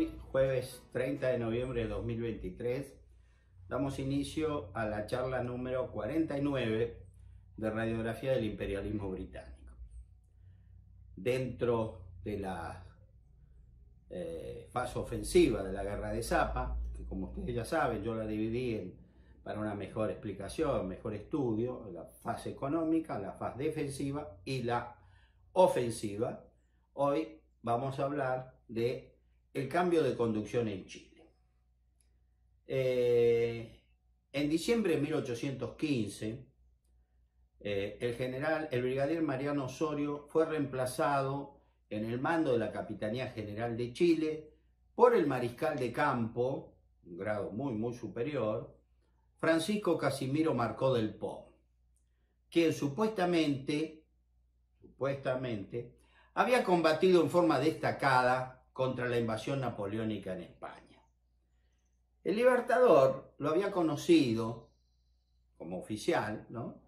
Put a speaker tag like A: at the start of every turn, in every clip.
A: Hoy, jueves 30 de noviembre de 2023, damos inicio a la charla número 49 de Radiografía del Imperialismo Británico. Dentro de la fase ofensiva de la Guerra de Zapa, que como ustedes ya saben, yo la dividí para una mejor explicación, mejor estudio, la fase económica, la fase defensiva y la ofensiva. Hoy vamos a hablar de el cambio de conducción en Chile. En diciembre de 1815, el brigadier Mariano Osorio fue reemplazado en el mando de la Capitanía General de Chile por el mariscal de campo, un grado muy superior, Francisco Casimiro Marcó del Pom, quien supuestamente había combatido en forma destacada contra la invasión napoleónica en España. El Libertador lo había conocido como oficial, ¿no?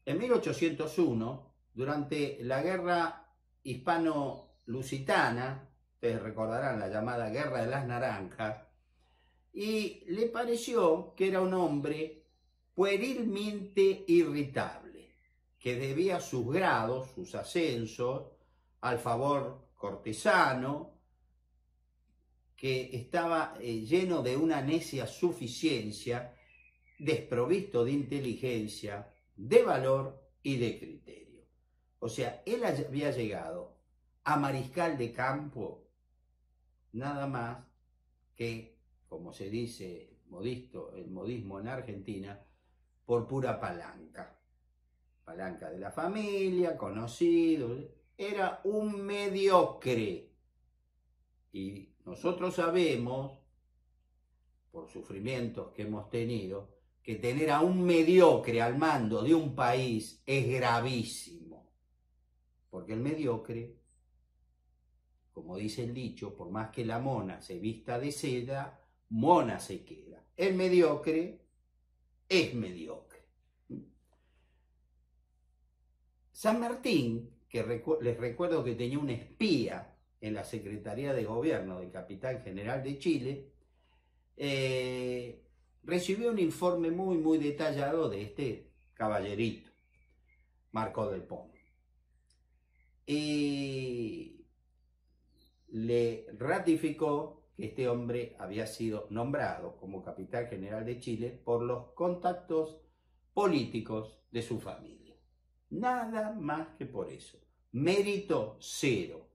A: En 1801, durante la guerra hispano-lusitana, ustedes recordarán la llamada Guerra de las Naranjas, y le pareció que era un hombre puerilmente irritable, que debía sus grados, sus ascensos, al favor cortesano, que estaba lleno de una necia suficiencia, desprovisto de inteligencia, de valor y de criterio. O sea, él había llegado a mariscal de campo nada más que, como se dice el modismo en Argentina, por pura palanca. Palanca de la familia, conocido, era un mediocre. Y nosotros sabemos, por sufrimientos que hemos tenido, que tener a un mediocre al mando de un país es gravísimo. Porque el mediocre, como dice el dicho, por más que la mona se vista de seda, mona se queda. El mediocre es mediocre. San Martín, que les recuerdo que tenía un espía en la Secretaría de Gobierno del Capitán General de Chile, recibió un informe muy detallado de este caballerito, Marcó del Pom. Y le ratificó que este hombre había sido nombrado como Capitán General de Chile por los contactos políticos de su familia. Nada más que por eso. Mérito cero.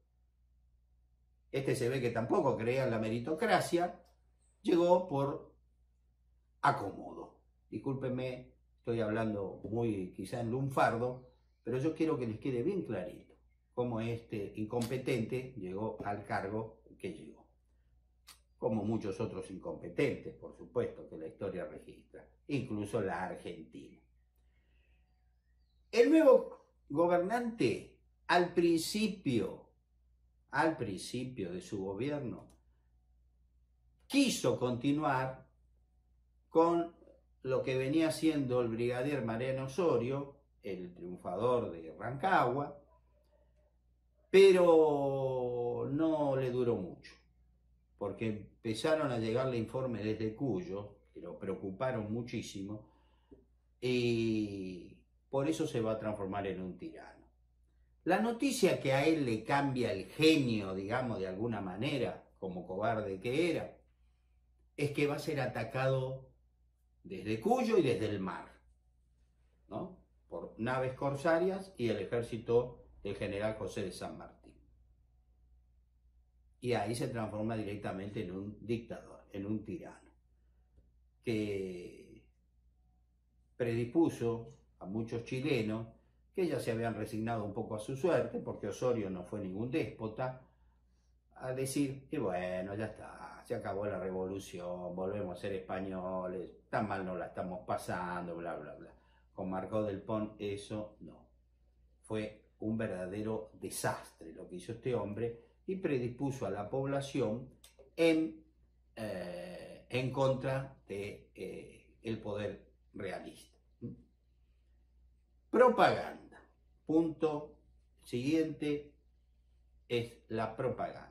A: Este se ve que tampoco creía en la meritocracia, llegó por acomodo. Discúlpenme, estoy hablando muy quizá en lunfardo, pero yo quiero que les quede bien clarito cómo este incompetente llegó al cargo que llegó. Como muchos otros incompetentes, por supuesto, que la historia registra, incluso la Argentina. El nuevo gobernante, al principio de su gobierno, quiso continuar con lo que venía haciendo el brigadier Mariano Osorio, el triunfador de Rancagua, pero no le duró mucho, porque empezaron a llegarle informes desde Cuyo, que lo preocuparon muchísimo, y por eso se va a transformar en un tirano. La noticia que a él le cambia el genio, digamos, de alguna manera, como cobarde que era, es que va a ser atacado desde Cuyo y desde el mar, ¿no? Por naves corsarias y el ejército del general José de San Martín. Y ahí se transforma directamente en un dictador, en un tirano, que predispuso a muchos chilenos que ya se habían resignado un poco a su suerte, porque Osorio no fue ningún déspota, a decir que bueno, ya está, se acabó la revolución, volvemos a ser españoles, tan mal no la estamos pasando, bla bla bla. Con Marcó del Pom eso no. Fue un verdadero desastre lo que hizo este hombre y predispuso a la población en contra del poder realista. Propaganda. Punto siguiente es la propaganda.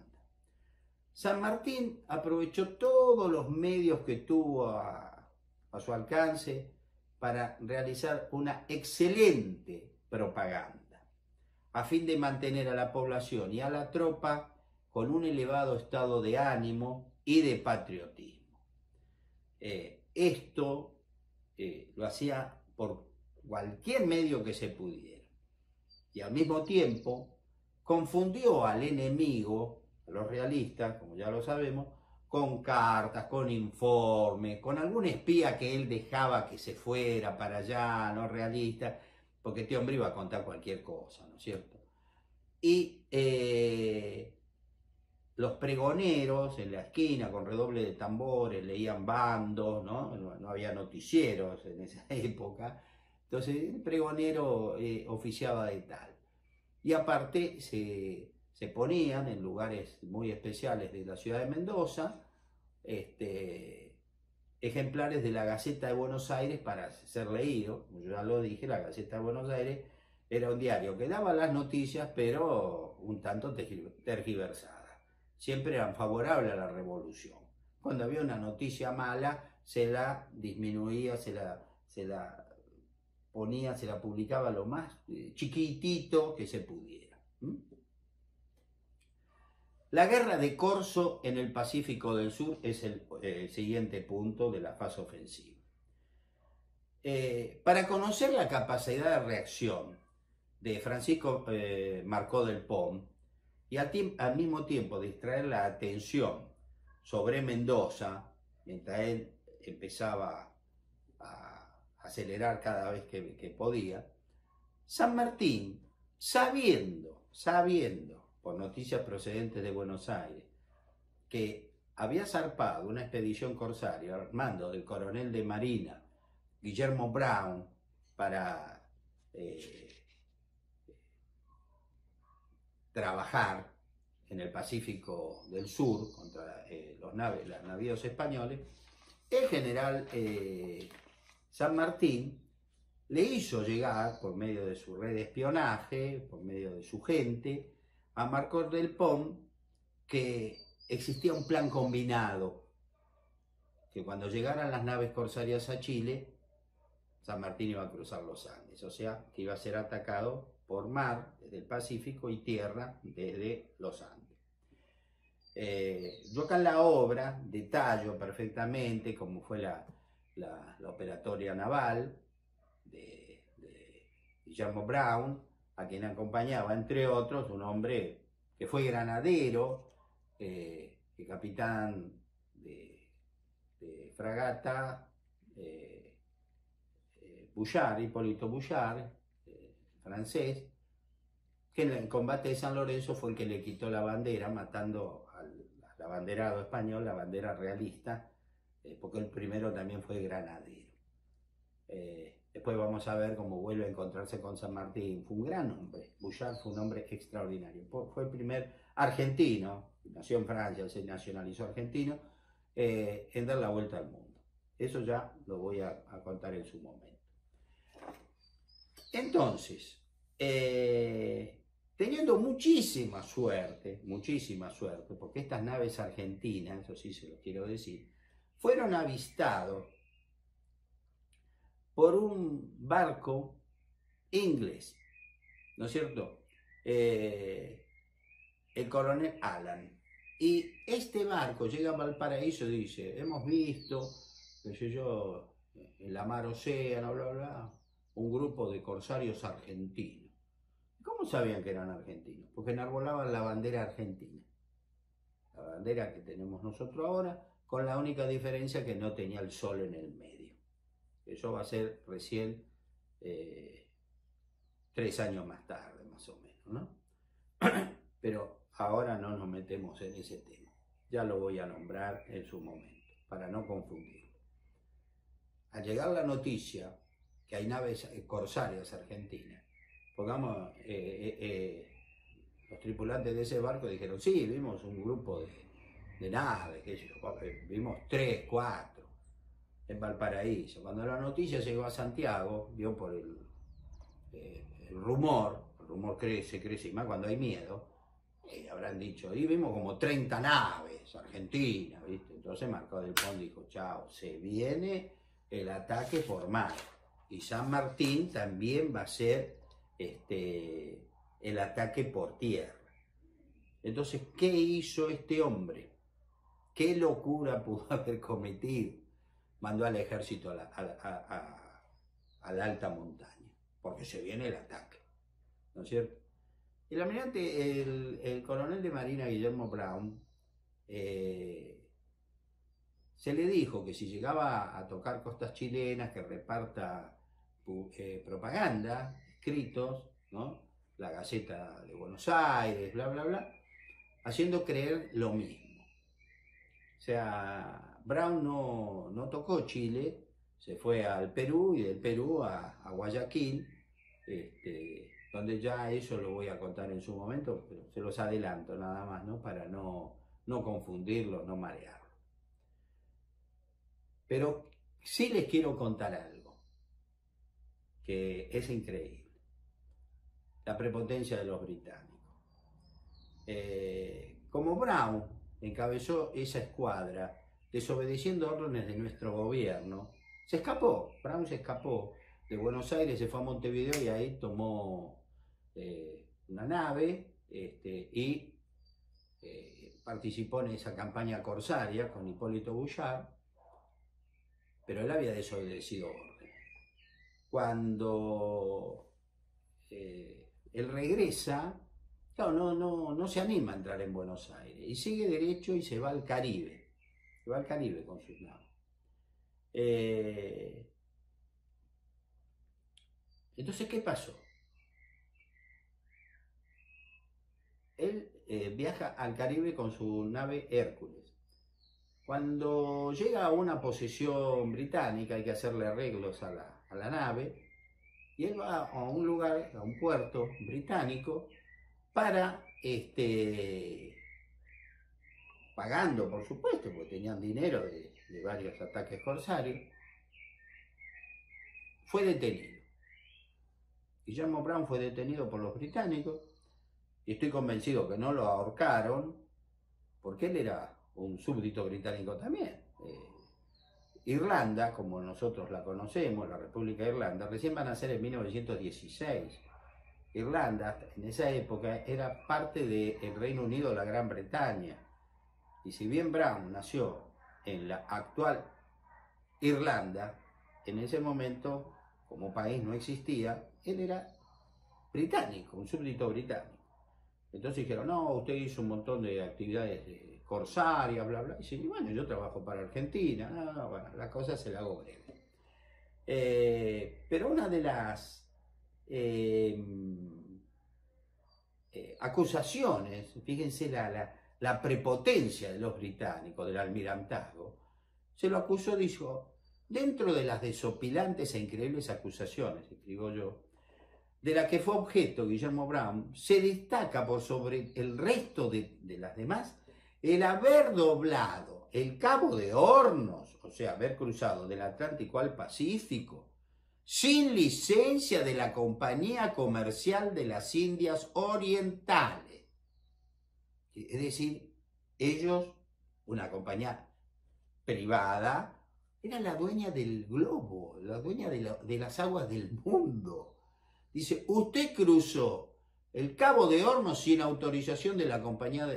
A: San Martín aprovechó todos los medios que tuvo a su alcance para realizar una excelente propaganda, a fin de mantener a la población y a la tropa con un elevado estado de ánimo y de patriotismo. Esto lo hacía por cualquier medio que se pudiera. Y al mismo tiempo confundió al enemigo, a los realistas, como ya lo sabemos, con cartas, con informes, con algún espía que él dejaba que se fuera para allá, no realista, porque este hombre iba a contar cualquier cosa, ¿no es cierto? Y los pregoneros en la esquina con redoble de tambores leían bandos, ¿no? No había noticieros en esa época, entonces el pregonero oficiaba de tal. Y aparte se ponían en lugares muy especiales de la ciudad de Mendoza ejemplares de la Gaceta de Buenos Aires para ser leído. Como yo ya lo dije, la Gaceta de Buenos Aires era un diario que daba las noticias, pero un tanto tergiversadas. Siempre eran favorables a la revolución. Cuando había una noticia mala, se la disminuía, se la ponía, se la publicaba lo más chiquitito que se pudiera. La guerra de Corso en el Pacífico del Sur es el siguiente punto de la fase ofensiva. Para conocer la capacidad de reacción de Francisco Marcó del Pom y al mismo tiempo distraer la atención sobre Mendoza, mientras él empezaba a acelerar cada vez que podía, San Martín, sabiendo por noticias procedentes de Buenos Aires, que había zarpado una expedición corsaria al mando del coronel de Marina, Guillermo Brown, para trabajar en el Pacífico del Sur contra los navíos españoles, el general San Martín le hizo llegar, por medio de su red de espionaje, por medio de su gente, a Marcó del Pom que existía un plan combinado, que cuando llegaran las naves corsarias a Chile, San Martín iba a cruzar los Andes, o sea, que iba a ser atacado por mar desde el Pacífico y tierra desde los Andes. Yo acá en la obra detallo perfectamente cómo fue la operatoria naval de Guillermo Brown, a quien acompañaba, entre otros, un hombre que fue granadero, capitán de fragata, Bouchard, Hipólito Bouchard, francés, que en el combate de San Lorenzo fue el que le quitó la bandera, matando al abanderado español, la bandera realista, porque el primero también fue granadero. Después vamos a ver cómo vuelve a encontrarse con San Martín. Fue un gran hombre. Bouchard fue un hombre extraordinario. Fue el primer argentino, nació en Francia, se nacionalizó argentino, en dar la vuelta al mundo. Eso ya lo voy a contar en su momento. Entonces, teniendo muchísima suerte, porque estas naves argentinas, eso sí se lo quiero decir, fueron avistados por un barco inglés, ¿no es cierto? El coronel Allen. Y este barco llega a Valparaíso y dice, hemos visto, qué sé yo, en la mar Océano, bla, bla, un grupo de corsarios argentinos. ¿Cómo sabían que eran argentinos? Porque enarbolaban la bandera argentina. La bandera que tenemos nosotros ahora, con la única diferencia que no tenía el sol en el medio. Eso va a ser recién 3 años más tarde, más o menos, ¿no? Pero ahora no nos metemos en ese tema. Ya lo voy a nombrar en su momento, para no confundirlo. Al llegar la noticia que hay naves corsarias argentinas, pongamos, los tripulantes de ese barco dijeron, sí, vimos un grupo de naves, vimos 3, 4 en Valparaíso. Cuando la noticia llegó a Santiago, vio por el rumor crece y más cuando hay miedo, habrán dicho, y vimos como 30 naves argentinas, ¿viste? Entonces Marcó del Pont dijo, chao, se viene el ataque por mar. Y San Martín también va a ser el ataque por tierra. Entonces, ¿qué hizo este hombre? ¿Qué locura pudo haber cometido? Mandó al ejército a la alta montaña, porque se viene el ataque, ¿no es cierto? El almirante, el coronel de Marina Guillermo Brown, se le dijo que si llegaba a tocar costas chilenas, que reparta propaganda, escritos, ¿no? La Gaceta de Buenos Aires, bla, bla, bla, haciendo creer lo mismo. O sea, Brown no tocó Chile, se fue al Perú y del Perú a Guayaquil, donde ya eso lo voy a contar en su momento, pero se los adelanto nada más, ¿no? Para no confundirlo, no marearlo. Pero sí les quiero contar algo que es increíble. La prepotencia de los británicos. Como Brown encabezó esa escuadra, desobedeciendo órdenes de nuestro gobierno, se escapó. Brown se escapó de Buenos Aires, se fue a Montevideo y ahí tomó una nave y participó en esa campaña corsaria con Hipólito Bouchard, pero él había desobedecido órdenes. Cuando él regresa, claro, no se anima a entrar en Buenos Aires y sigue derecho y se va al Caribe. Se va al Caribe con sus naves. Entonces, ¿qué pasó? Él viaja al Caribe con su nave Hércules. Cuando llega a una posesión británica, hay que hacerle arreglos a la nave, y él va a un lugar, a un puerto británico, para, pagando por supuesto, porque tenían dinero de varios ataques corsarios, fue detenido. Guillermo Brown fue detenido por los británicos, y estoy convencido que no lo ahorcaron, porque él era un súbdito británico también. Irlanda, como nosotros la conocemos, la República de Irlanda, recién van a ser en 1916. Irlanda, en esa época, era parte del Reino Unido de la Gran Bretaña. Y si bien Brown nació en la actual Irlanda, en ese momento, como país no existía, él era británico, un súbdito británico. Entonces dijeron, no, usted hizo un montón de actividades corsarias, bla, bla. Y dice, bueno, yo trabajo para Argentina. No, bueno, la cosa se la hago breve. Pero una de las acusaciones, fíjense la prepotencia de los británicos, del almirantazgo, se lo acusó, dijo, dentro de las desopilantes e increíbles acusaciones, escribo yo, de la que fue objeto Guillermo Brown, se destaca por sobre el resto de las demás el haber doblado el Cabo de Hornos, o sea, haber cruzado del Atlántico al Pacífico, sin licencia de la Compañía Comercial de las Indias Orientales. Es decir, ellos, una compañía privada, era la dueña del globo, la dueña de las aguas del mundo. Dice, usted cruzó el Cabo de Hornos sin autorización de la Compañía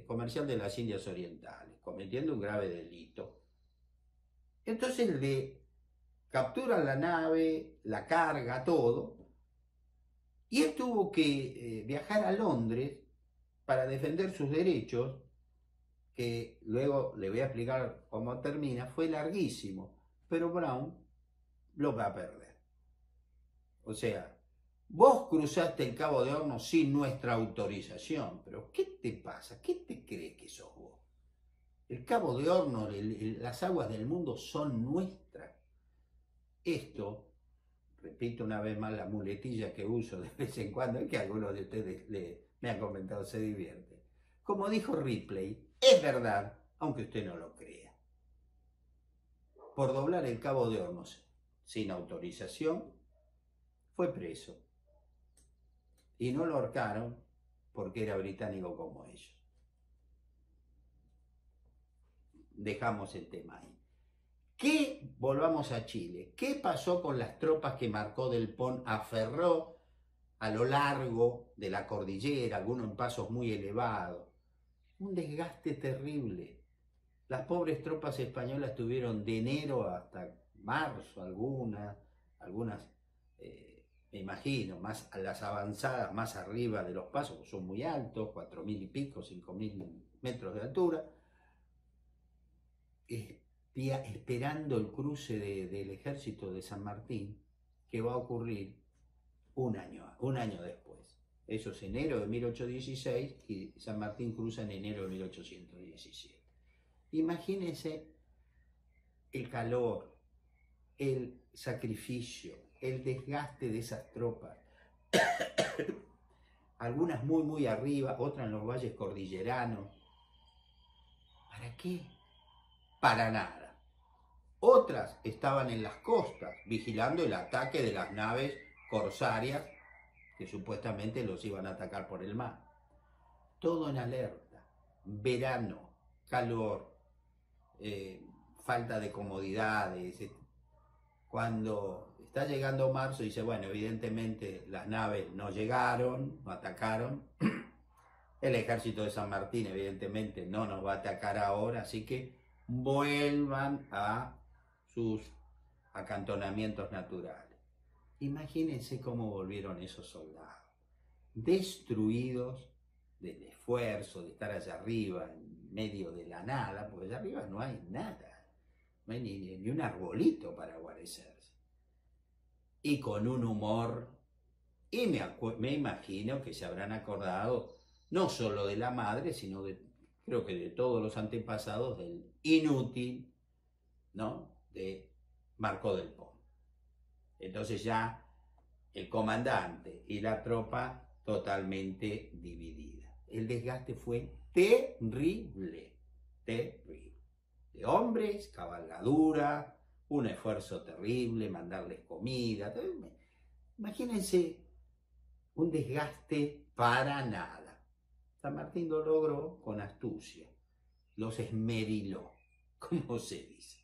A: Comercial de las Indias Orientales, cometiendo un grave delito. Entonces le capturan la nave, la carga, todo, y él tuvo que viajar a Londres para defender sus derechos, que luego le voy a explicar cómo termina, fue larguísimo, pero Brown lo va a perder. O sea, vos cruzaste el Cabo de Hornos sin nuestra autorización, pero ¿qué te pasa? ¿Qué te crees que sos vos? El Cabo de Hornos, las aguas del mundo son nuestras. Esto, repito una vez más la muletilla que uso de vez en cuando, y que algunos de ustedes me han comentado, se divierten. Como dijo Ripley, es verdad, aunque usted no lo crea. Por doblar el Cabo de Hornos sin autorización, fue preso. Y no lo ahorcaron porque era británico como ellos. Dejamos el tema ahí. Volvamos a Chile. ¿Qué pasó con las tropas que Marcó del Pon aferró a lo largo de la cordillera, algunos en pasos muy elevados? Un desgaste terrible. Las pobres tropas españolas tuvieron de enero hasta marzo, algunas, me imagino, más a las avanzadas, más arriba de los pasos, son muy altos, 4.000 y pico, 5.000 metros de altura, esperando el cruce del ejército de San Martín, que va a ocurrir un año después. Eso es enero de 1816 y San Martín cruza en enero de 1817. Imagínense el calor, el sacrificio, el desgaste de esas tropas. Algunas muy arriba, otras en los valles cordilleranos. ¿Para qué? Para nada. Otras estaban en las costas, vigilando el ataque de las naves corsarias que supuestamente los iban a atacar por el mar. Todo en alerta. Verano, calor, falta de comodidades. Cuando está llegando marzo, dice, bueno, evidentemente las naves no llegaron, no atacaron. El ejército de San Martín, evidentemente, no nos va a atacar ahora, así que vuelvan a sus acantonamientos naturales. Imagínense cómo volvieron esos soldados, destruidos del esfuerzo de estar allá arriba, en medio de la nada, porque allá arriba no hay nada, no hay ni un arbolito para guarecerse. Y con un humor, y me imagino que se habrán acordado no solo de la madre, sino creo que de todos los antepasados del inútil, ¿no?, de Marcó del Pon. Entonces ya el comandante y la tropa totalmente dividida. El desgaste fue terrible, terrible. De hombres, cabalgadura, un esfuerzo terrible, mandarles comida. Imagínense un desgaste para nada. San Martín lo logró con astucia, los esmeriló, como se dice.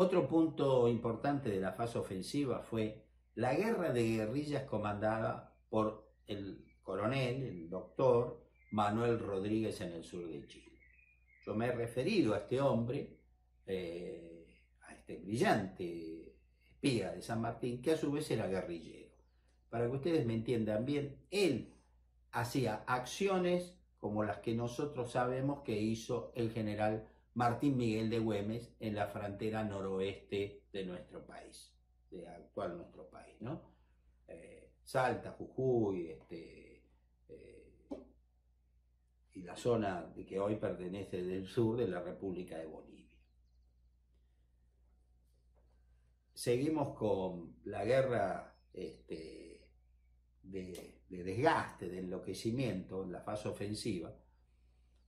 A: Otro punto importante de la fase ofensiva fue la guerra de guerrillas comandada por el coronel, el doctor Manuel Rodríguez en el sur de Chile. Yo me he referido a este hombre, a este brillante espía de San Martín, que a su vez era guerrillero. Para que ustedes me entiendan bien, él hacía acciones como las que nosotros sabemos que hizo el general Martín Miguel de Güemes en la frontera noroeste de nuestro país, de actual nuestro país, ¿no? Salta, Jujuy, y la zona de que hoy pertenece del sur de la República de Bolivia. Seguimos con la guerra de desgaste, de enloquecimiento en la fase ofensiva,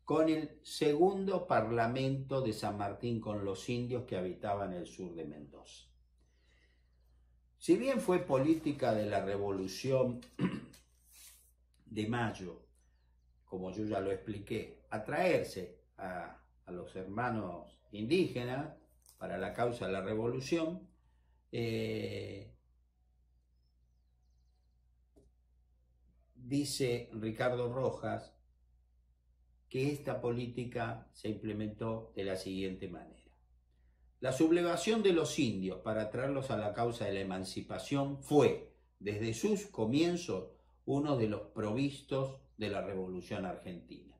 A: con el segundo parlamento de San Martín con los indios que habitaban el sur de Mendoza. Si bien fue política de la Revolución de Mayo, como yo ya lo expliqué, atraerse a los hermanos indígenas para la causa de la Revolución, dice Ricardo Rojas que esta política se implementó de la siguiente manera. La sublevación de los indios para atraerlos a la causa de la emancipación fue, desde sus comienzos, uno de los provistos de la Revolución Argentina.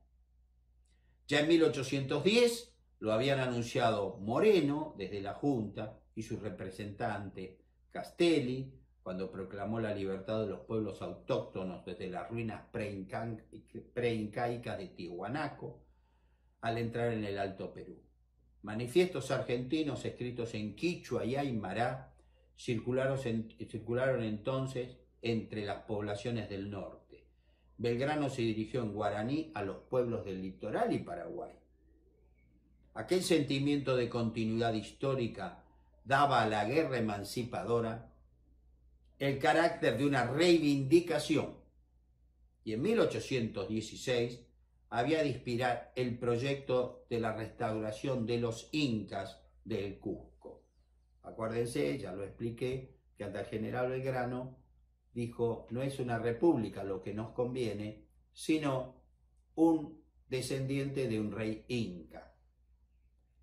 A: Ya en 1810 lo habían anunciado Moreno desde la Junta y su representante Castelli, cuando proclamó la libertad de los pueblos autóctonos desde las ruinas preincaicas de Tiahuanaco, al entrar en el Alto Perú. Manifiestos argentinos escritos en quichua y aymara circularon entonces entre las poblaciones del norte. Belgrano se dirigió en guaraní a los pueblos del litoral y Paraguay. Aquel sentimiento de continuidad histórica daba a la guerra emancipadora el carácter de una reivindicación. Y en 1816 había de inspirar el proyecto de la restauración de los incas del Cusco. Acuérdense, ya lo expliqué, que hasta el general Belgrano dijo, no es una república lo que nos conviene, sino un descendiente de un rey inca.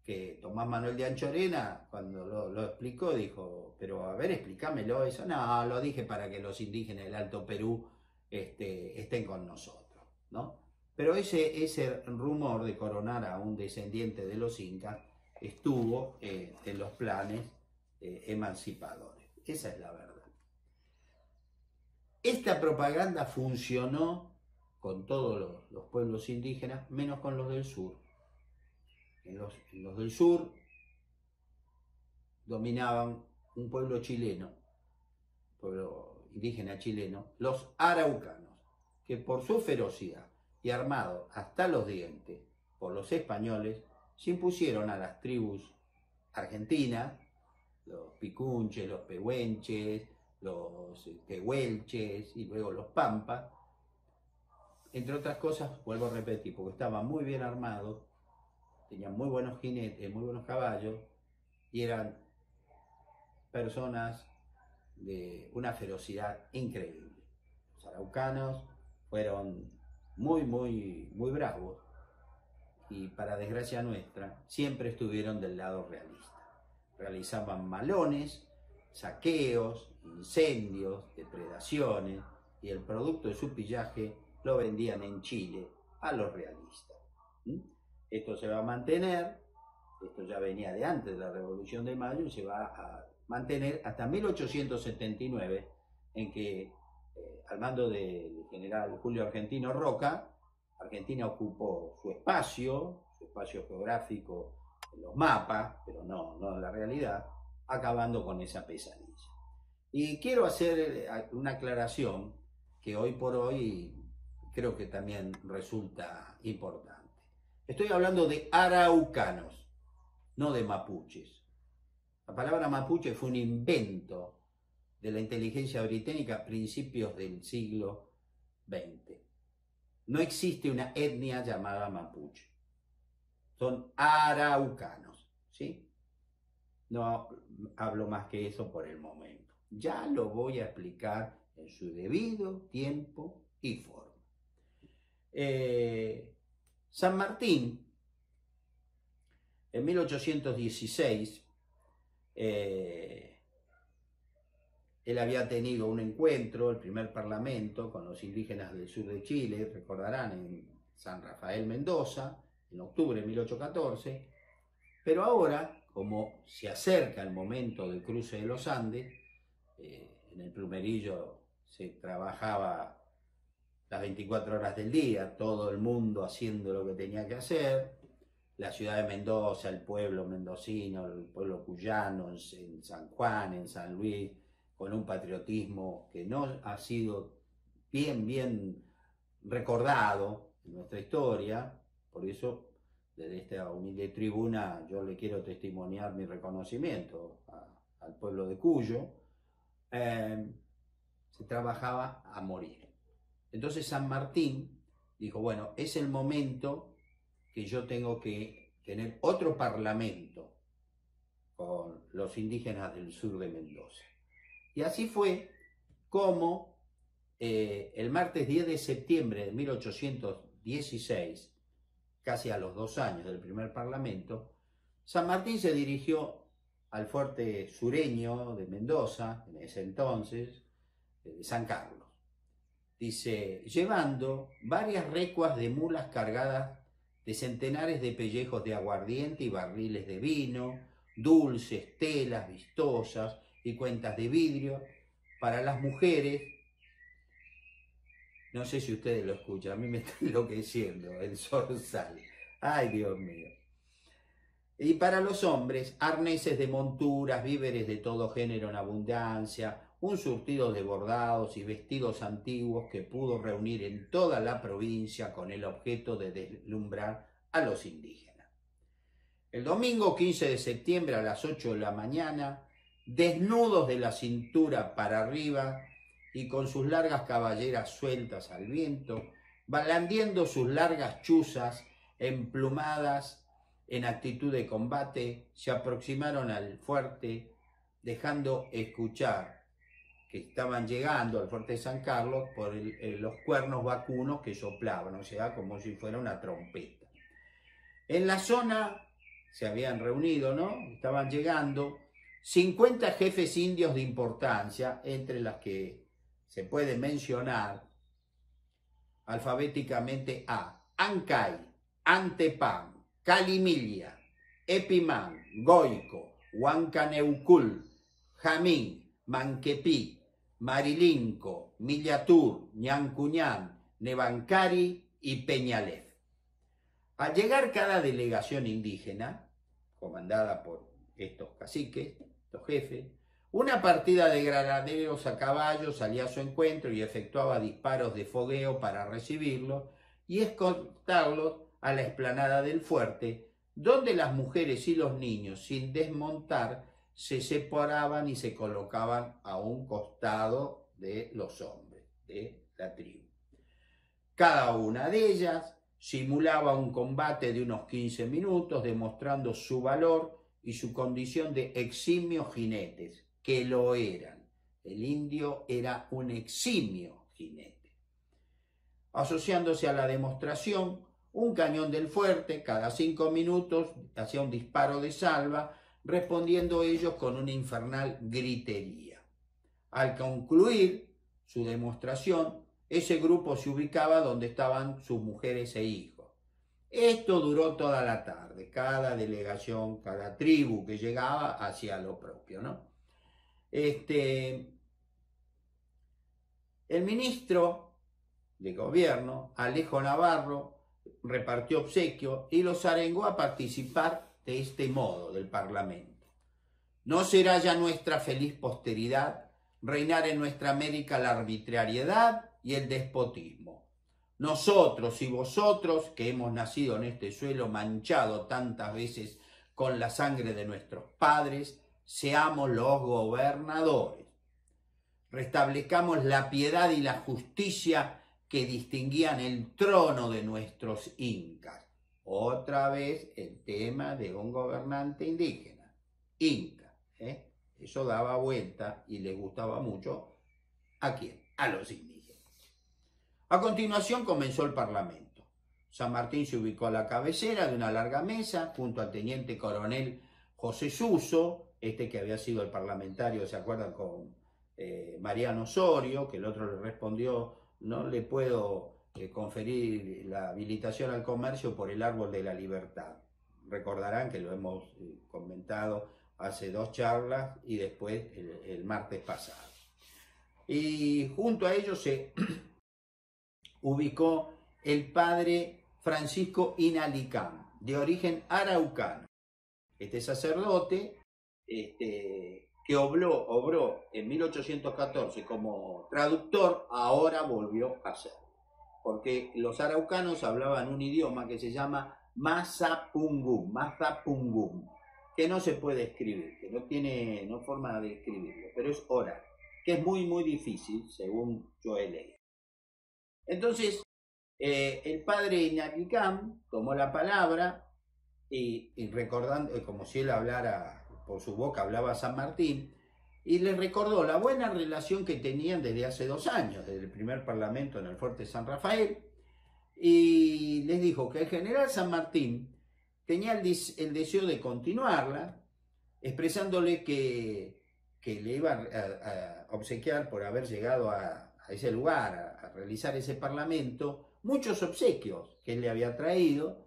A: Que Tomás Manuel de Anchorena, cuando lo explicó, dijo, pero a ver, explícamelo eso. No, lo dije para que los indígenas del Alto Perú estén con nosotros, ¿no? Pero ese rumor de coronar a un descendiente de los incas estuvo en los planes emancipadores. Esa es la verdad. Esta propaganda funcionó con todos los pueblos indígenas, menos con los del sur. En los del sur dominaban un pueblo chileno, pueblo indígena chileno, los araucanos, que por su ferocidad y armados hasta los dientes por los españoles, se impusieron a las tribus argentinas, los picunches, los pehuenches, los tehuelches y luego los pampas, entre otras cosas, vuelvo a repetir, porque estaban muy bien armados, tenían muy buenos jinetes, muy buenos caballos, y eran personas de una ferocidad increíble. Los araucanos fueron muy bravos, y para desgracia nuestra, siempre estuvieron del lado realista. Realizaban malones, saqueos, incendios, depredaciones, y el producto de su pillaje lo vendían en Chile a los realistas. Esto se va a mantener, esto ya venía de antes de la Revolución de Mayo, y se va a mantener hasta 1879, en que al mando del general Julio Argentino Roca, Argentina ocupó su espacio geográfico en los mapas, pero no en la realidad, acabando con esa pesadilla. Y quiero hacer una aclaración que hoy por hoy creo que también resulta importante. Estoy hablando de araucanos, no de mapuches. La palabra mapuche fue un invento de la inteligencia británica a principios del siglo XX. No existe una etnia llamada mapuche. Son araucanos, ¿sí? No hablo más que eso por el momento. Ya lo voy a explicar en su debido tiempo y forma. San Martín, en 1816, él había tenido un encuentro, el primer parlamento, con los indígenas del sur de Chile, recordarán, en San Rafael, Mendoza, en octubre de 1814, pero ahora, como se acerca el momento del cruce de los Andes, en el Plumerillo se trabajaba las 24 horas del día, todo el mundo haciendo lo que tenía que hacer, la ciudad de Mendoza, el pueblo mendocino, el pueblo cuyano, en San Juan, en San Luis, con un patriotismo que no ha sido bien recordado en nuestra historia. Por eso, desde esta humilde tribuna, yo le quiero testimoniar mi reconocimiento al pueblo de Cuyo. Se trabajaba a morir. Entonces San Martín dijo, bueno, es el momento que yo tengo que tener otro parlamento con los indígenas del sur de Mendoza. Y así fue como el martes 10 de septiembre de 1816, casi a los 2 años del primer parlamento, San Martín se dirigió al fuerte sureño de Mendoza, en ese entonces, de San Carlos. Dice, llevando varias recuas de mulas cargadas de centenares de pellejos de aguardiente y barriles de vino, dulces, telas vistosas y cuentas de vidrio para las mujeres. No sé si ustedes lo escuchan, a mí me está enloqueciendo el zorzal. Ay, Dios mío. Y para los hombres, arneses de monturas, víveres de todo género en abundancia, un surtido de bordados y vestidos antiguos que pudo reunir en toda la provincia con el objeto de deslumbrar a los indígenas. El domingo 15 de septiembre a las 8 de la mañana desnudos de la cintura para arriba y con sus largas cabelleras sueltas al viento, blandiendo sus largas chuzas emplumadas en actitud de combate, se aproximaron al fuerte, dejando escuchar que estaban llegando al fuerte de San Carlos por los cuernos vacunos que soplaban, o sea, como si fuera una trompeta. En la zona se habían reunido, ¿no? Estaban llegando 50 jefes indios de importancia, entre las que se puede mencionar alfabéticamente a Ancay, Antepán, Calimilla, Epimán, Goico, Huancaneucul, Jamín, Manquepí, Marilinco, Millatur, Ñancuñán, Nevancari y Peñalef. Al llegar cada delegación indígena, comandada por estos caciques, estos jefes, una partida de granaderos a caballo salía a su encuentro y efectuaba disparos de fogueo para recibirlos y escoltarlos a la explanada del fuerte, donde las mujeres y los niños, sin desmontar, se separaban y se colocaban a un costado de los hombres de la tribu. Cada una de ellas simulaba un combate de unos 15 minutos, demostrando su valor y su condición de eximios jinetes, que lo eran. El indio era un eximio jinete. Asociándose a la demostración, un cañón del fuerte cada 5 minutos hacía un disparo de salva, respondiendo ellos con una infernal gritería. Al concluir su demostración, ese grupo se ubicaba donde estaban sus mujeres e hijos. Esto duró toda la tarde. Cada delegación, cada tribu que llegaba hacía lo propio, ¿no? El ministro de gobierno, Alejo Navarro, repartió obsequios y los arengó a participar de este modo del Parlamento. ¿No será ya nuestra feliz posteridad reinar en nuestra América la arbitrariedad y el despotismo? Nosotros y vosotros, que hemos nacido en este suelo manchado tantas veces con la sangre de nuestros padres, seamos los gobernadores. Restablezcamos la piedad y la justicia que distinguían el trono de nuestros incas. Otra vez el tema de un gobernante indígena, inca. Eso daba vuelta y le gustaba mucho. ¿A quién? A los indígenas. A continuación comenzó el Parlamento. San Martín se ubicó a la cabecera de una larga mesa junto al teniente coronel José Suso, que había sido el parlamentario, ¿se acuerdan? Con Mariano Osorio, que el otro le respondió: no le puedo conferir la habilitación al comercio por el árbol de la libertad. Recordarán que lo hemos comentado hace 2 charlas y después el martes pasado. Y junto a ellos se ubicó el padre Francisco Inalicán, de origen araucano. Este sacerdote, que obró en 1814 como traductor, ahora volvió a ser, porque los araucanos hablaban un idioma que se llama Mazapungum, que no se puede escribir, que no tiene forma de escribirlo, pero es oral, que es muy muy difícil, según yo he leído. Entonces, el padre Inalicán tomó la palabra y recordando, como si él hablara, por su boca hablaba San Martín, y les recordó la buena relación que tenían desde hace 2 años, desde el primer parlamento en el Fuerte San Rafael, y les dijo que el general San Martín tenía el deseo de continuarla, expresándole que le iba a obsequiar por haber llegado a ese lugar, a realizar ese parlamento, muchos obsequios que él le había traído,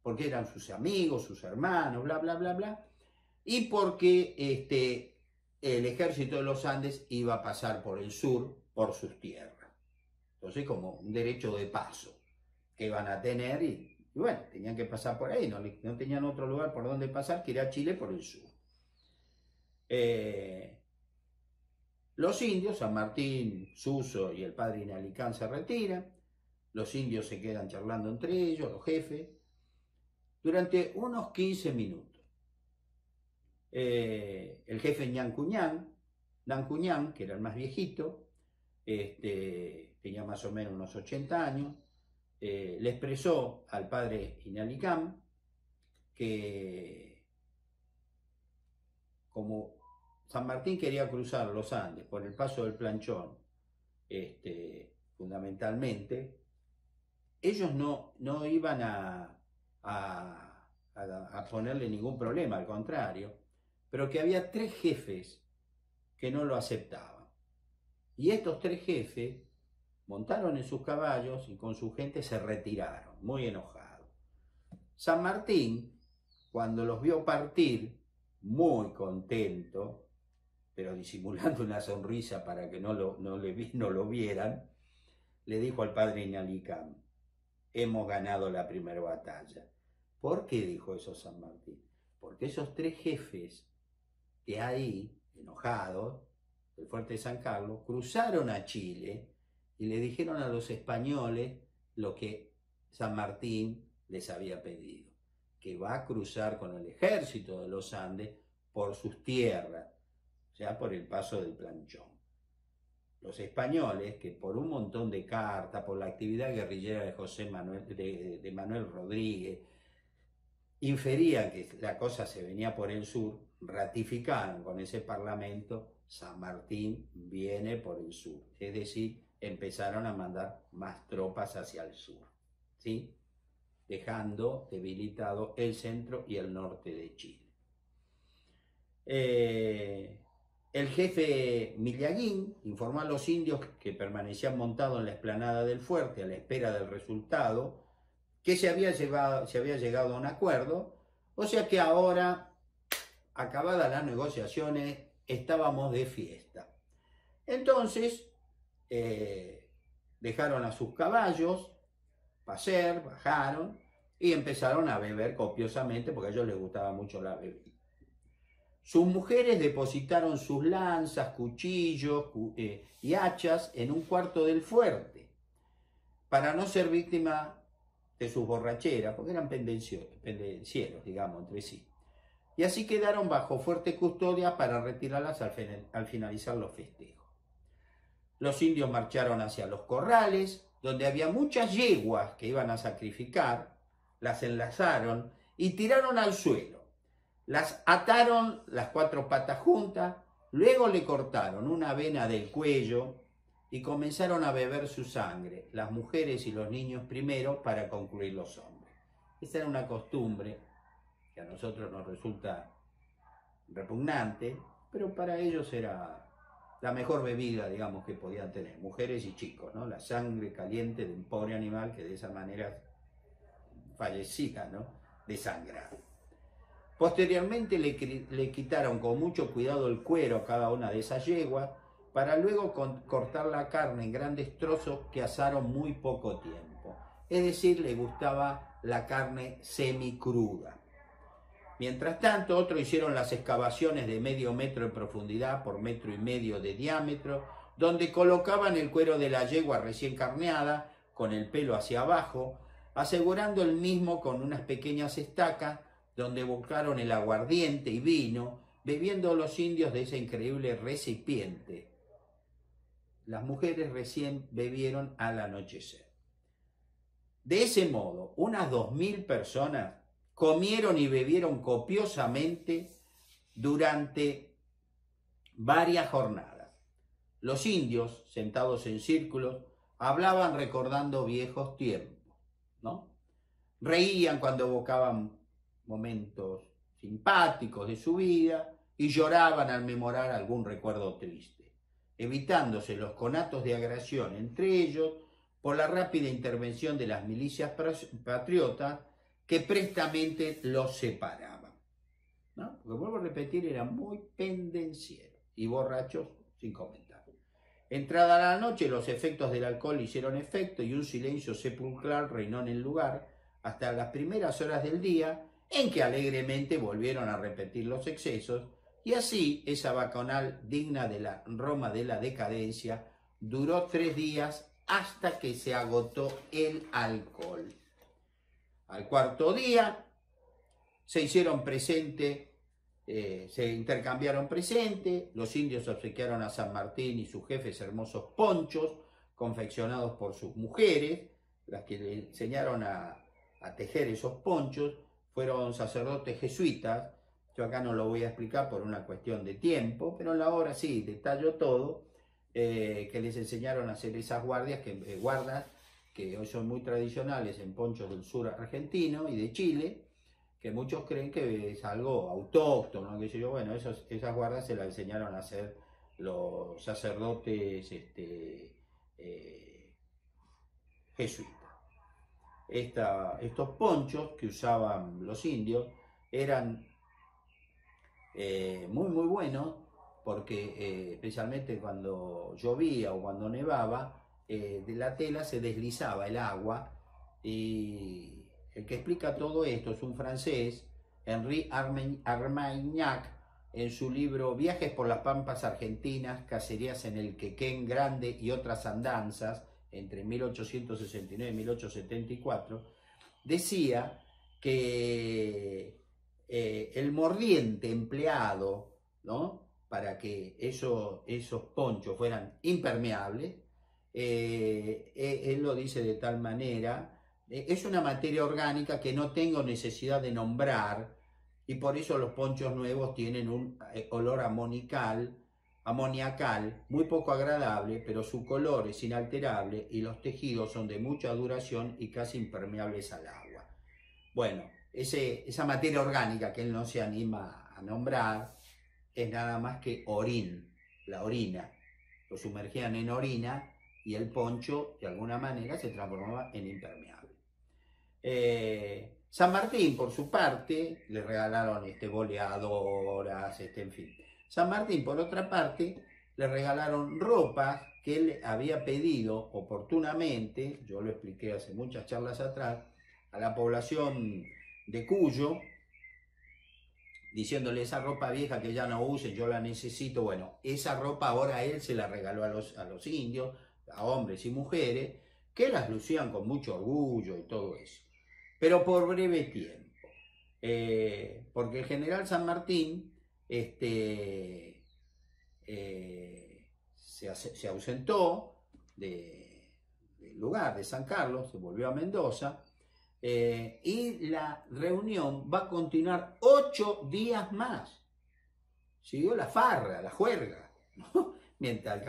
A: porque eran sus amigos, sus hermanos, bla, bla, bla, bla, y porque el ejército de los Andes iba a pasar por el sur, por sus tierras. Entonces, como un derecho de paso que iban a tener, y bueno, tenían que pasar por ahí, no tenían otro lugar por donde pasar que ir a Chile por el sur. Los indios, San Martín, Suso y el padre Inalicán, se retiran. Los indios se quedan charlando entre ellos, los jefes, durante unos 15 minutos. El jefe Nancuñán, que era el más viejito, tenía más o menos unos 80 años, le expresó al padre Inalicam que como San Martín quería cruzar los Andes por el paso del Planchón, fundamentalmente, ellos no iban a ponerle ningún problema, al contrario, pero que había 3 jefes que no lo aceptaban. Y estos 3 jefes montaron en sus caballos y con su gente se retiraron, muy enojados. San Martín, cuando los vio partir, muy contento, pero disimulando una sonrisa para que no lo vieran, le dijo al padre Inalicam: hemos ganado la primera batalla. ¿Por qué dijo eso San Martín? Porque esos 3 jefes de ahí, enojados, del fuerte de San Carlos, cruzaron a Chile y le dijeron a los españoles lo que San Martín les había pedido, que va a cruzar con el ejército de los Andes por sus tierras, o sea, por el paso del Planchón. Los españoles, que por un montón de cartas, por la actividad guerrillera de Manuel Rodríguez, inferían que la cosa se venía por el sur, ratificaron con ese parlamento: San Martín viene por el sur. Es decir, empezaron a mandar más tropas hacia el sur, ¿sí? Dejando debilitado el centro y el norte de Chile. El jefe Millaguín informó a los indios que permanecían montados en la explanada del fuerte a la espera del resultado, que se había llegado a un acuerdo, o sea que ahora, acabadas las negociaciones, estábamos de fiesta. Entonces, dejaron a sus caballos pasear, bajaron y empezaron a beber copiosamente porque a ellos les gustaba mucho la bebida. Sus mujeres depositaron sus lanzas, cuchillos y hachas en un cuarto del fuerte para no ser víctima de sus borracheras, porque eran pendencieros, digamos, entre sí. Y así quedaron bajo fuerte custodia para retirarlas al finalizar los festejos. Los indios marcharon hacia los corrales, donde había muchas yeguas que iban a sacrificar, las enlazaron y tiraron al suelo. Las ataron las 4 patas juntas, luego le cortaron una vena del cuello y comenzaron a beber su sangre, las mujeres y los niños primero, para concluir los hombres. Esta era una costumbre que a nosotros nos resulta repugnante, pero para ellos era la mejor bebida, digamos, que podían tener, mujeres y chicos, ¿no? La sangre caliente de un pobre animal que de esa manera fallecía, ¿no? Desangrado. Posteriormente le quitaron con mucho cuidado el cuero a cada una de esas yeguas, para luego cortar la carne en grandes trozos que asaron muy poco tiempo. Es decir, le gustaba la carne semicruda. Mientras tanto, otros hicieron las excavaciones de medio metro en profundidad por 1,5 metros de diámetro, donde colocaban el cuero de la yegua recién carneada, con el pelo hacia abajo, asegurando el mismo con unas pequeñas estacas, donde volcaron el aguardiente y vino, bebiendo los indios de ese increíble recipiente. Las mujeres recién bebieron al anochecer. De ese modo, unas 2.000 personas comieron y bebieron copiosamente durante varias jornadas. Los indios, sentados en círculos, hablaban recordando viejos tiempos, ¿no? Reían cuando evocaban momentos simpáticos de su vida y lloraban al memorar algún recuerdo triste, evitándose los conatos de agresión entre ellos por la rápida intervención de las milicias patriotas que prestamente los separaban, ¿no? Porque vuelvo a repetir, eran muy pendencieros y borrachos sin comentar. Entrada la noche, los efectos del alcohol hicieron efecto y un silencio sepulcral reinó en el lugar hasta las primeras horas del día, en que alegremente volvieron a repetir los excesos, y así esa bacanal digna de la Roma de la decadencia duró 3 días hasta que se agotó el alcohol. Al 4.º día se hicieron presente se intercambiaron presentes, los indios obsequiaron a San Martín y sus jefes hermosos ponchos confeccionados por sus mujeres, las que le enseñaron a tejer esos ponchos, fueron sacerdotes jesuitas. Yo acá no lo voy a explicar por una cuestión de tiempo, pero en la obra sí, detallo todo, que les enseñaron a hacer esas guardas que hoy son muy tradicionales en ponchos del sur argentino y de Chile, que muchos creen que es algo autóctono, que yo, bueno, esas guardas se las enseñaron a hacer los sacerdotes jesuitas. Estos ponchos que usaban los indios eran muy buenos, porque especialmente cuando llovía o cuando nevaba, de la tela se deslizaba el agua, y el que explica todo esto es un francés, Henri Armagnac, en su libro Viajes por las Pampas Argentinas, Cacerías en el Quequén Grande y otras andanzas, entre 1869 y 1874, decía que el mordiente empleado, ¿no?, para que esos ponchos fueran impermeables, él lo dice de tal manera, es una materia orgánica que no tengo necesidad de nombrar, y por eso los ponchos nuevos tienen un olor amoniacal muy poco agradable, pero su color es inalterable y los tejidos son de mucha duración y casi impermeables al agua. Bueno, esa materia orgánica que él no se anima a nombrar es nada más que la orina. Lo sumergían en orina y el poncho de alguna manera se transformaba en impermeable. San Martín, por su parte, le regalaron boleadoras, en fin. San Martín, por otra parte, le regalaron ropas que él había pedido oportunamente, yo lo expliqué hace muchas charlas atrás, a la población de Cuyo, diciéndole: esa ropa vieja que ya no usen, yo la necesito. Bueno, esa ropa ahora él se la regaló a los indios, a hombres y mujeres, que las lucían con mucho orgullo y todo eso, pero por breve tiempo, porque el general San Martín se ausentó del lugar de San Carlos, se volvió a Mendoza, y la reunión va a continuar 8 días más. Siguió la farra, la juerga, ¿no? Mientras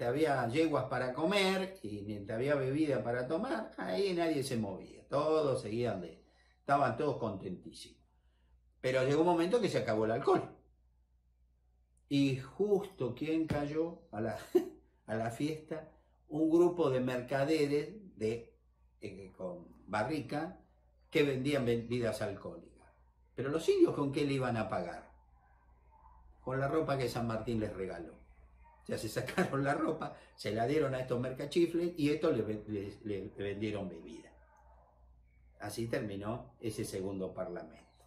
A: había yeguas para comer y mientras había bebida para tomar, ahí nadie se movía, todos seguían estaban todos contentísimos. Pero llegó un momento que se acabó el alcohol. Y justo, ¿quién cayó a la fiesta? Un grupo de mercaderes con barrica que vendían bebidas alcohólicas. Pero los indios, ¿con qué le iban a pagar? Con la ropa que San Martín les regaló. Ya se sacaron la ropa, se la dieron a estos mercachifles y estos le vendieron bebida. Así terminó ese segundo parlamento.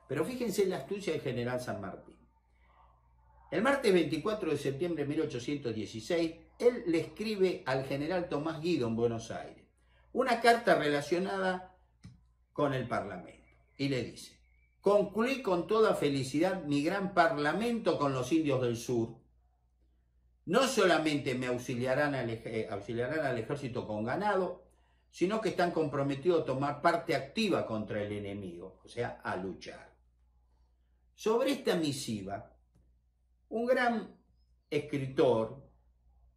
A: Pero fíjense la astucia del general San Martín. El martes 24 de septiembre de 1816, él le escribe al general Tomás Guido en Buenos Aires una carta relacionada con el parlamento y le dice: concluí con toda felicidad mi gran parlamento con los indios del sur. No solamente me auxiliarán al ejército con ganado, sino que están comprometidos a tomar parte activa contra el enemigo, o sea, a luchar. Sobre esta misiva, un gran escritor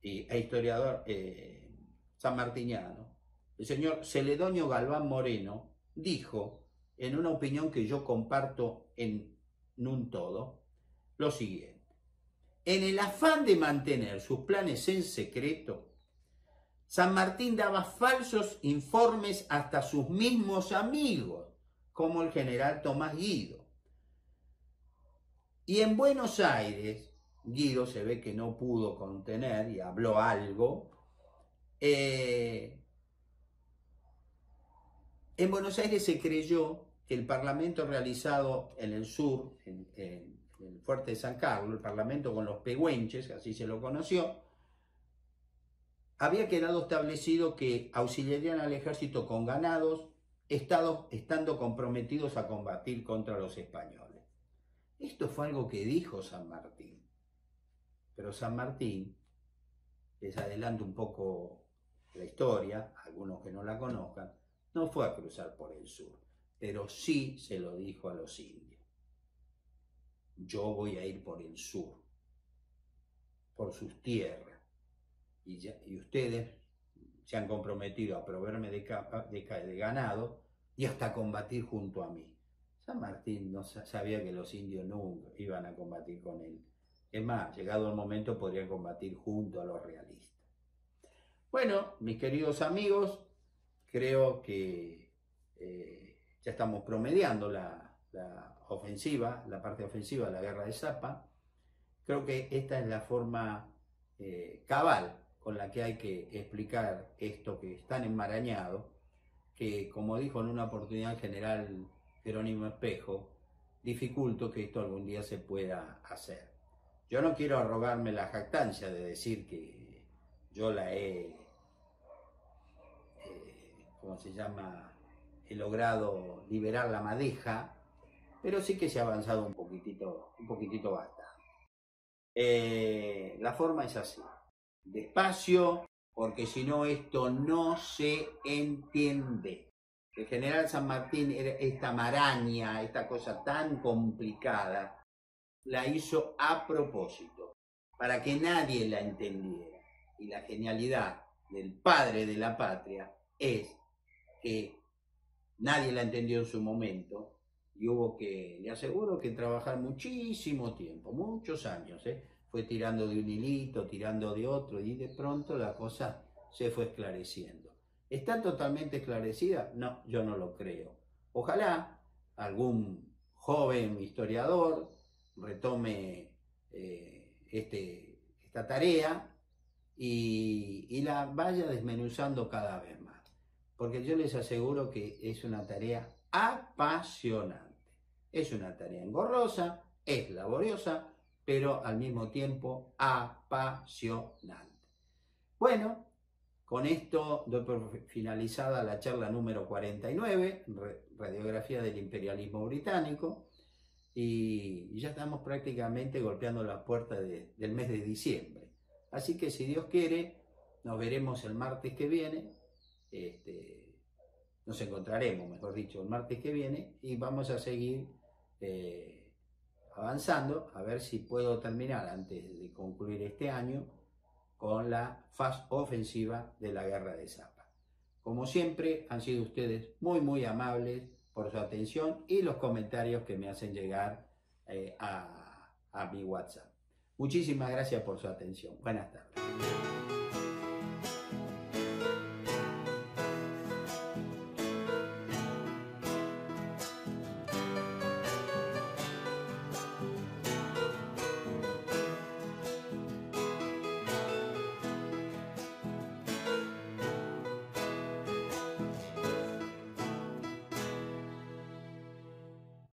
A: e historiador sanmartiniano, el señor Celedonio Galván Moreno, dijo, en una opinión que yo comparto en un todo, lo siguiente: en el afán de mantener sus planes en secreto, San Martín daba falsos informes hasta a sus mismos amigos, como el general Tomás Guido. Y en Buenos Aires, Guido se ve que no pudo contener y habló algo. En Buenos Aires se creyó que el parlamento realizado en el sur, en el fuerte de San Carlos, el parlamento con los pehuenches, así se lo conoció, había quedado establecido que auxiliarían al ejército con ganados, estando comprometidos a combatir contra los españoles. Esto fue algo que dijo San Martín. Pero San Martín, les adelanto un poco la historia, algunos que no la conozcan, no fue a cruzar por el sur, pero sí se lo dijo a los indios. Yo voy a ir por el sur, por sus tierras, y ustedes se han comprometido a proveerme de ganado y hasta combatir junto a mí. San Martín no sabía que los indios nunca iban a combatir con él. Es más, llegado el momento podrían combatir junto a los realistas. Bueno, mis queridos amigos, creo que ya estamos promediando la ofensiva, la parte ofensiva de la guerra de Zapa. Creo que esta es la forma cabal con la que hay que explicar esto que es tan enmarañado, que como dijo en una oportunidad el general Jerónimo Espejo, dificulto que esto algún día se pueda hacer. Yo no quiero arrogarme la jactancia de decir que yo la he, ¿cómo se llama?, he logrado liberar la madeja, pero sí que se ha avanzado un poquitito bastante. La forma es así, despacio, porque si no esto no se entiende. El general San Martín, esta maraña, esta cosa tan complicada, la hizo a propósito, para que nadie la entendiera. Y la genialidad del padre de la patria es que nadie la entendió en su momento y hubo que, le aseguro, que trabajar muchísimo tiempo, muchos años, fue tirando de un hilito, tirando de otro, y de pronto la cosa se fue esclareciendo. ¿Está totalmente esclarecida? No, yo no lo creo. Ojalá algún joven historiador retome esta tarea y la vaya desmenuzando cada vez más. Porque yo les aseguro que es una tarea apasionante. Es una tarea engorrosa, es laboriosa, pero al mismo tiempo apasionante. Bueno, con esto doy por finalizada la charla número 49, radiografía del imperialismo británico, y ya estamos prácticamente golpeando la puerta del mes de diciembre. Así que si Dios quiere, nos veremos el martes que viene, nos encontraremos, mejor dicho, el martes que viene, y vamos a seguir avanzando, a ver si puedo terminar antes de concluir este año con la fase ofensiva de la guerra de Zapa. Como siempre, han sido ustedes muy amables por su atención y los comentarios que me hacen llegar a mi WhatsApp. Muchísimas gracias por su atención. Buenas tardes.